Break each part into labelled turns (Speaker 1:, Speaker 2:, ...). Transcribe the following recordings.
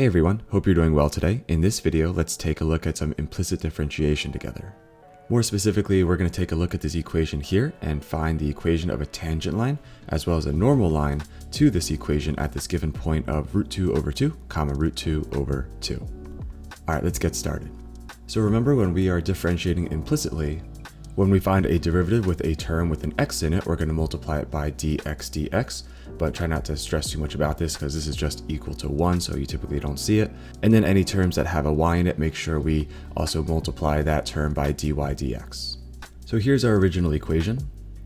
Speaker 1: Hey everyone, hope you're doing well today. In this video, let's take a look at some implicit differentiation together. More specifically, we're going to take a look at this equation here and find the equation of a tangent line as well as a normal line to this equation at this given point of root 2 over 2, comma root 2 over 2. Alright, let's get started. So remember, when we are differentiating implicitly, when we find a derivative with a term with an x in it, we're going to multiply it by dx dx, but try not to stress too much about this because this is just equal to 1, so you typically don't see it. And then any terms that have a y in it, make sure we also multiply that term by dy dx. So here's our original equation,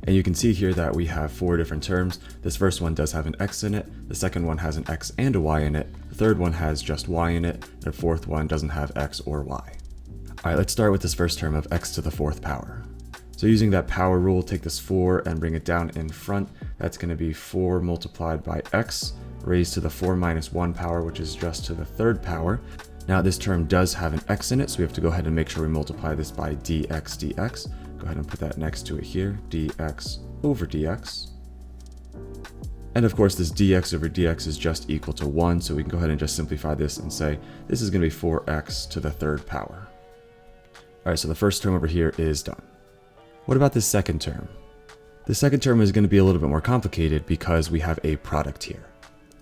Speaker 1: and you can see here that we have 4 different terms. This first one does have an x in it, the second one has an x and a y in it, the third one has just y in it, and the fourth one doesn't have x or y. Alright, let's start with this first term of x to the 4th power. So using that power rule, take this 4 and bring it down in front. That's going to be 4 multiplied by x raised to the 4 minus 1 power, which is just to the 3rd power. Now this term does have an x in it, so we have to go ahead and make sure we multiply this by dx dx. Go ahead and put that next to it here, dx over dx. And of course this dx over dx is just equal to 1, so we can go ahead and just simplify this and say this is going to be 4x to the 3rd power. Alright, so the first term over here is done. What about this second term? The second term is going to be a little bit more complicated because we have a product here.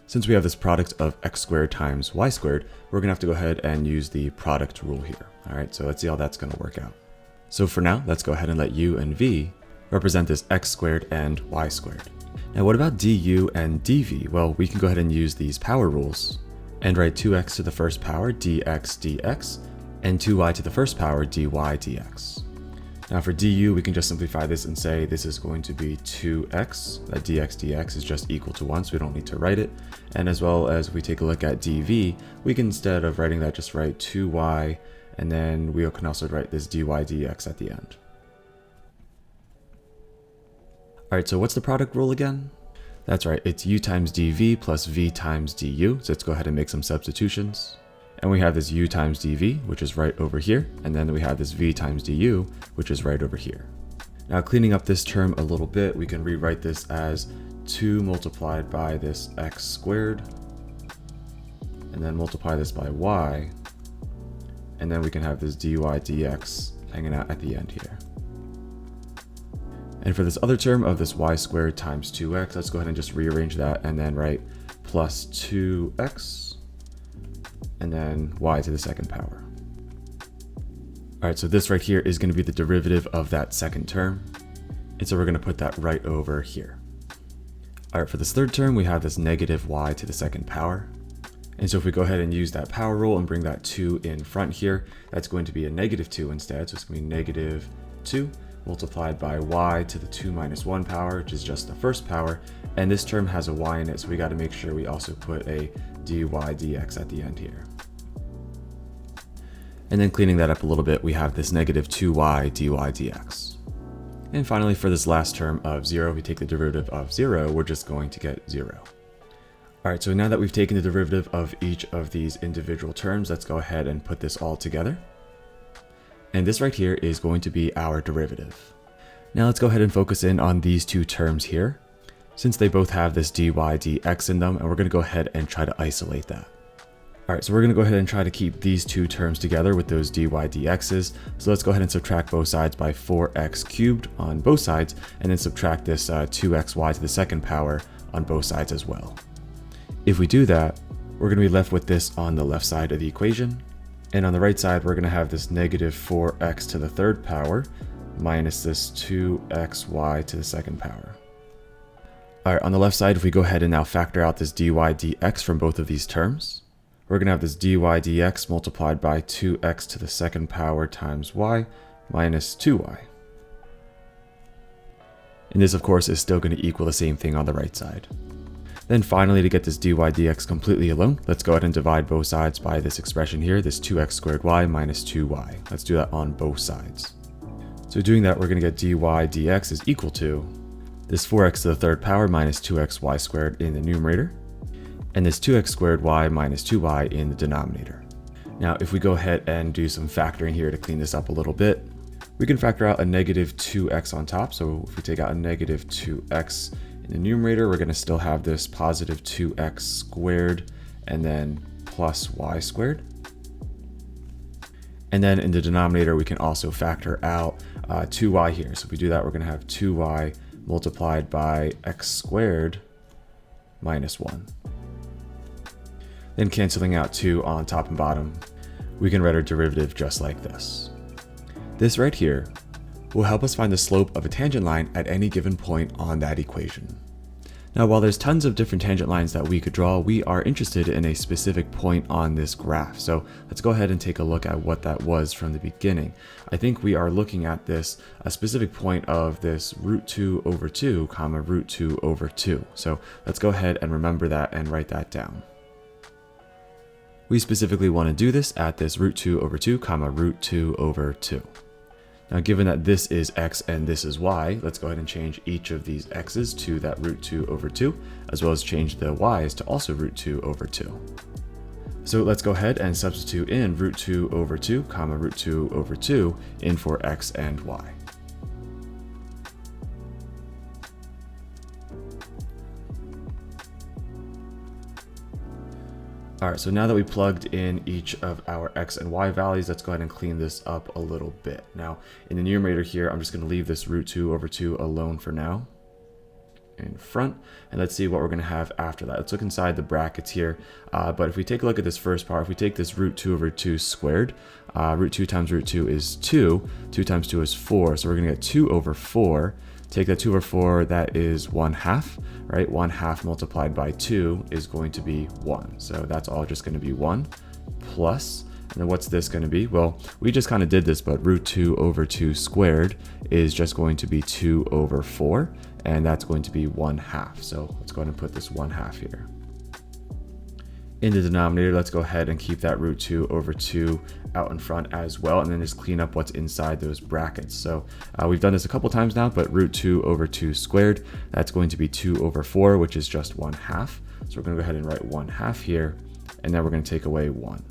Speaker 1: Since we have this product of x squared times y squared, we're going to have to go ahead and use the product rule here. Alright, so let's see how that's going to work out. So for now, let's go ahead and let u and v represent this x squared and y squared. Now what about du and dv? Well, we can go ahead and use these power rules and write 2x to the first power dx dx and 2y to the first power dy dx. Now for du, we can just simplify this and say this is going to be 2x, that dx dx is just equal to 1, so we don't need to write it. And as well as we take a look at dv, we can, instead of writing that, just write 2y, and then we can also write this dy dx at the end. Alright, so what's the product rule again? That's right, it's u times dv plus v times du, so let's go ahead and make some substitutions. And we have this u times dv, which is right over here, and then we have this v times du, which is right over here. Now cleaning up this term a little bit, we can rewrite this as 2 multiplied by this x squared, and then multiply this by y, and then we can have this dy dx hanging out at the end here. And for this other term of this y squared times 2x, let's go ahead and just rearrange that and then write plus 2x, and then y to the 2nd power. Alright, so this right here is going to be the derivative of that second term. And so we're going to put that right over here. Alright, for this third term, we have this negative y to the 2nd power. And so if we go ahead and use that power rule and bring that 2 in front here, that's going to be a negative 2 instead. So it's going to be negative 2 multiplied by y to the 2 minus 1 power, which is just the first power. And this term has a y in it, so we got to make sure we also put a dy dx at the end here. And then cleaning that up a little bit, we have this negative 2y dy dx. And finally, for this last term of 0, we take the derivative of 0, we're just going to get 0. Alright, so now that we've taken the derivative of each of these individual terms, let's go ahead and put this all together. And this right here is going to be our derivative. Now let's go ahead and focus in on these two terms here, since they both have this dy dx in them, and we're going to go ahead and try to isolate that. Alright, so we're going to go ahead and try to keep these two terms together with those dy dx's. So let's go ahead and subtract both sides by 4x cubed on both sides, and then subtract this 2xy to the 2nd power on both sides as well. If we do that, we're going to be left with this on the left side of the equation. And on the right side, we're going to have this negative 4x to the 3rd power minus this 2xy to the 2nd power. Alright, on the left side, if we go ahead and now factor out this dy dx from both of these terms, we're going to have this dy dx multiplied by 2x to the 2nd power times y minus 2y. And this, of course, is still going to equal the same thing on the right side. Then finally, to get this dy dx completely alone, let's go ahead and divide both sides by this expression here, this 2x squared y minus 2y. Let's do that on both sides. So doing that, we're going to get dy dx is equal to this 4x to the 3rd power minus 2xy squared in the numerator, and this 2x squared y minus 2y in the denominator. Now, if we go ahead and do some factoring here to clean this up a little bit, we can factor out a negative 2x on top. So if we take out a negative 2x in the numerator, we're going to still have this positive 2x squared and then plus y squared. And then in the denominator, we can also factor out 2y here. So if we do that, we're going to have 2y multiplied by x squared minus 1. Then canceling out 2 on top and bottom, we can write our derivative just like this. This right here will help us find the slope of a tangent line at any given point on that equation. Now, while there's tons of different tangent lines that we could draw, we are interested in a specific point on this graph. So let's go ahead and take a look at what that was from the beginning. I think we are looking at this, a specific point of this root 2 over 2 comma root 2 over 2. So let's go ahead and remember that and write that down. We specifically want to do this at this root 2 over 2 comma root 2 over 2. Now, given that this is x and this is y, let's go ahead and change each of these x's to that root 2 over 2, as well as change the y's to also root 2 over 2. So let's go ahead and substitute in root 2 over 2 comma root 2 over 2 in for x and y. All right, so now that we plugged in each of our x and y values, let's go ahead and clean this up a little bit. Now, in the numerator here, I'm just going to leave this root 2 over 2 alone for now in front, and let's see what we're going to have after that. Let's look inside the brackets here, but if we take a look at this first part, if we take this root 2 over 2 squared, root 2 times root 2 is 2, 2 times 2 is 4, so we're going to get 2 over 4. Take that 2 over 4, that is 1/2, right? 1/2 multiplied by 2 is going to be 1. So that's all just going to be 1 plus, and then what's this going to be? Well, we just kind of did this, but root 2 over 2 squared is just going to be 2 over 4, and that's going to be 1/2. So let's go ahead and put this 1/2 here. In the denominator, let's go ahead and keep that root 2 over 2 out in front as well, and then just clean up what's inside those brackets. So we've done this a couple times now, but root 2 over 2 squared, that's going to be 2 over 4, which is just 1/2. So we're going to go ahead and write 1/2 here, and then we're going to take away 1.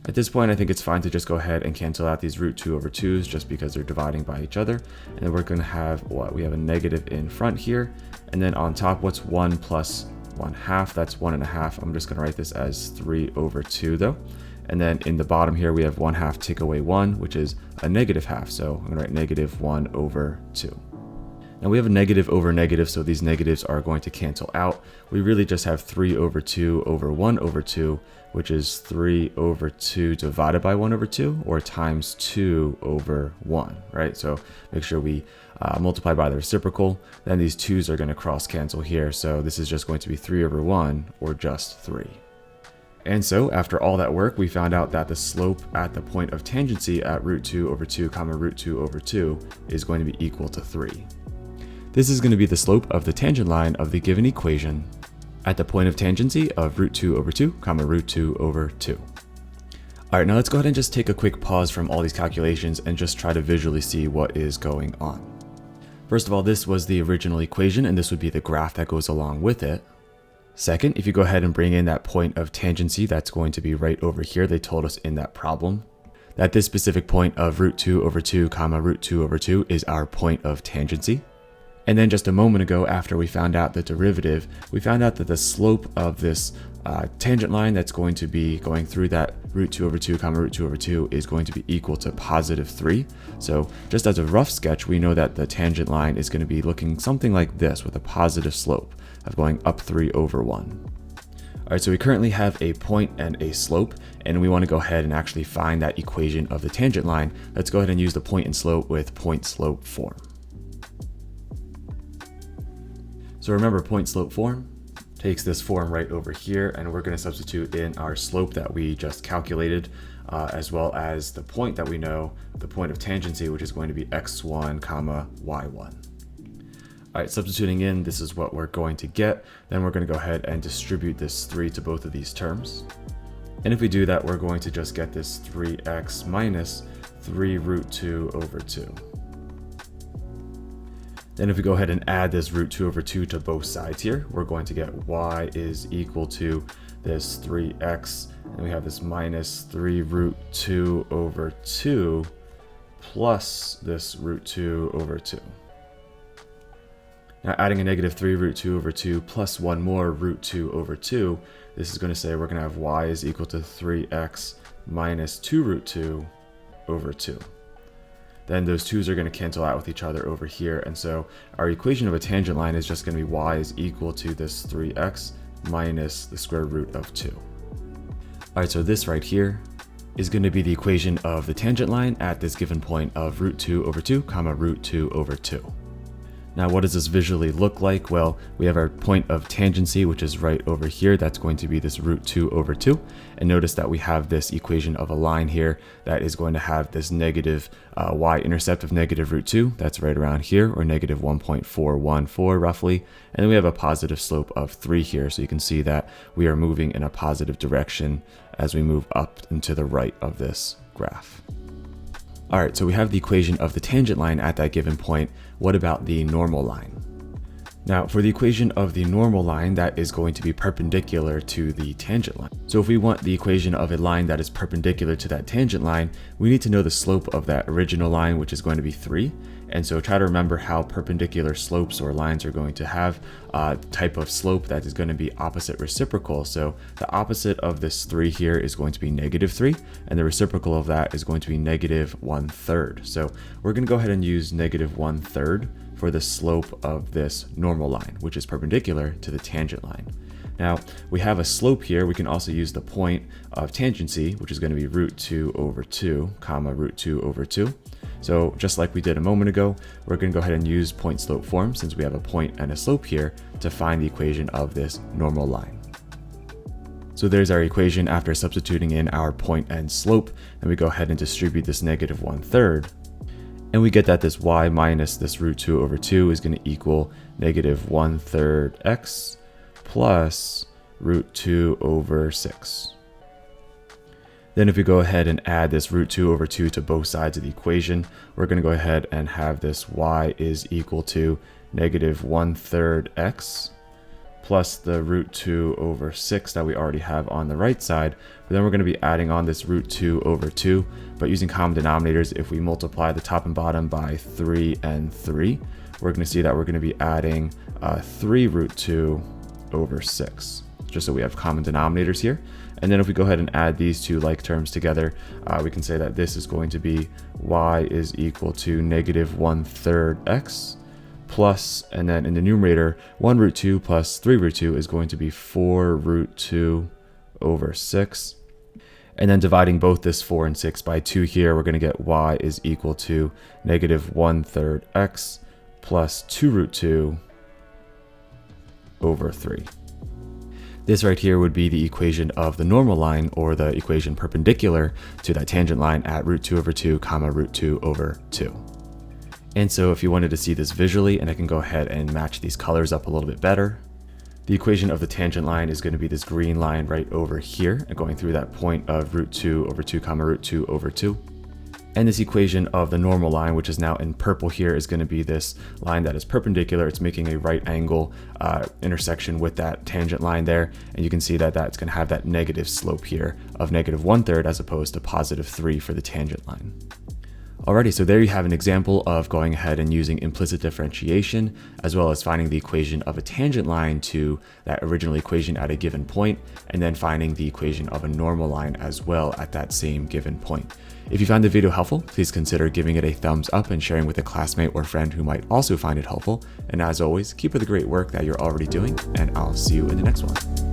Speaker 1: At this point, I think it's fine to just go ahead and cancel out these root 2 over 2's just because they're dividing by each other. And then we're going to have what? We have a negative in front here, and then on top, what's 1 plus 1/2? That's 1.5. I'm just going to write this as 3 over 2 though. And then in the bottom here, we have 1/2 take away 1, which is a negative half. So I'm going to write negative 1 over 2. Now we have a negative over negative, so these negatives are going to cancel out. We really just have 3 over 2 over 1 over 2, which is 3 over 2 divided by 1 over 2, or times 2 over 1, right? So make sure we multiply by the reciprocal. Then these 2's are going to cross cancel here, so this is just going to be 3 over 1, or just 3. And so after all that work, we found out that the slope at the point of tangency at root 2 over 2 comma root 2 over 2 is going to be equal to 3. This is going to be the slope of the tangent line of the given equation at the point of tangency of root 2 over 2 comma root 2 over 2. All right, now let's go ahead and just take a quick pause from all these calculations and just try to visually see what is going on. First of all, this was the original equation, and this would be the graph that goes along with it. Second, if you go ahead and bring in that point of tangency, that's going to be right over here. They told us in that problem that this specific point of root 2 over 2 comma root 2 over 2 is our point of tangency. And then just a moment ago, after we found out the derivative, we found out that the slope of this tangent line that's going to be going through that root 2 over 2 comma root 2 over 2 is going to be equal to positive 3. So just as a rough sketch, we know that the tangent line is going to be looking something like this with a positive slope of going up 3 over 1. All right, so we currently have a point and a slope, and we want to go ahead and actually find that equation of the tangent line. Let's go ahead and use the point and slope with point slope form. So remember, point slope form takes this form right over here, and we're going to substitute in our slope that we just calculated, as well as the point that we know, the point of tangency, which is going to be x1 comma y1. All right, substituting in, this is what we're going to get. Then we're going to go ahead and distribute this 3 to both of these terms. And if we do that, we're going to just get this 3x minus 3 root 2 over 2. Then if we go ahead and add this root 2 over 2 to both sides here, we're going to get y is equal to this 3x, and we have this minus 3 root 2 over 2 plus this root 2 over 2. Now adding a negative 3 root 2 over 2 plus one more root 2 over 2, this is going to say we're going to have y is equal to 3x minus 2 root 2 over 2. Then those 2's are going to cancel out with each other over here. And so our equation of a tangent line is just going to be y is equal to this 3x minus the square root of 2. All right, so this right here is going to be the equation of the tangent line at this given point of root 2 over 2 comma root 2 over 2. Now, what does this visually look like? Well, we have our point of tangency, which is right over here. That's going to be this root 2 over 2. And notice that we have this equation of a line here that is going to have this negative y-intercept of negative root 2. That's right around here, or negative 1.414 roughly. And then we have a positive slope of 3 here. So you can see that we are moving in a positive direction as we move up and to the right of this graph. All right, so we have the equation of the tangent line at that given point. What about the normal line? Now, for the equation of the normal line, that is going to be perpendicular to the tangent line. So if we want the equation of a line that is perpendicular to that tangent line, we need to know the slope of that original line, which is going to be 3. And so try to remember how perpendicular slopes or lines are going to have a type of slope that is going to be opposite reciprocal. So the opposite of this 3 here is going to be negative 3, and the reciprocal of that is going to be negative 1/3. So we're going to go ahead and use negative 1/3 for the slope of this normal line, which is perpendicular to the tangent line. Now, we have a slope here. We can also use the point of tangency, which is going to be root 2 over 2, comma root 2 over 2. So just like we did a moment ago, we're going to go ahead and use point slope form, since we have a point and a slope here, to find the equation of this normal line. So there's our equation after substituting in our point and slope. And we go ahead and distribute this negative 1/3. And we get that this y minus this root 2 over 2 is going to equal negative 1/3 x plus root 2 over 6. Then if we go ahead and add this root 2 over 2 to both sides of the equation, we're going to go ahead and have this y is equal to negative 1/3 x plus the root 2 over 6 that we already have on the right side. But then we're going to be adding on this root 2 over 2, but using common denominators. If we multiply the top and bottom by 3 and 3, we're going to see that we're going to be adding 3 root 2 over 6, just so we have common denominators here. And then if we go ahead and add these two like terms together, we can say that this is going to be y is equal to negative 1/3 x plus, and then in the numerator, 1 root 2 plus 3 root 2 is going to be 4 root 2 over 6. And then dividing both this 4 and 6 by 2 here, we're going to get y is equal to negative 1/3 x plus 2 root 2 over 3. This right here would be the equation of the normal line, or the equation perpendicular to that tangent line at root 2 over 2 comma root 2 over 2. And so if you wanted to see this visually, and I can go ahead and match these colors up a little bit better, the equation of the tangent line is going to be this green line right over here, going through that point of root 2 over 2 comma root 2 over 2. And this equation of the normal line, which is now in purple here, is going to be this line that is perpendicular. It's making a right angle intersection with that tangent line there. And you can see that that's going to have that negative slope here of negative 1/3 as opposed to positive 3 for the tangent line. Alrighty, so there you have an example of going ahead and using implicit differentiation, as well as finding the equation of a tangent line to that original equation at a given point, and then finding the equation of a normal line as well at that same given point. If you found the video helpful, please consider giving it a thumbs up and sharing with a classmate or friend who might also find it helpful. And as always, keep up the great work that you're already doing, and I'll see you in the next one.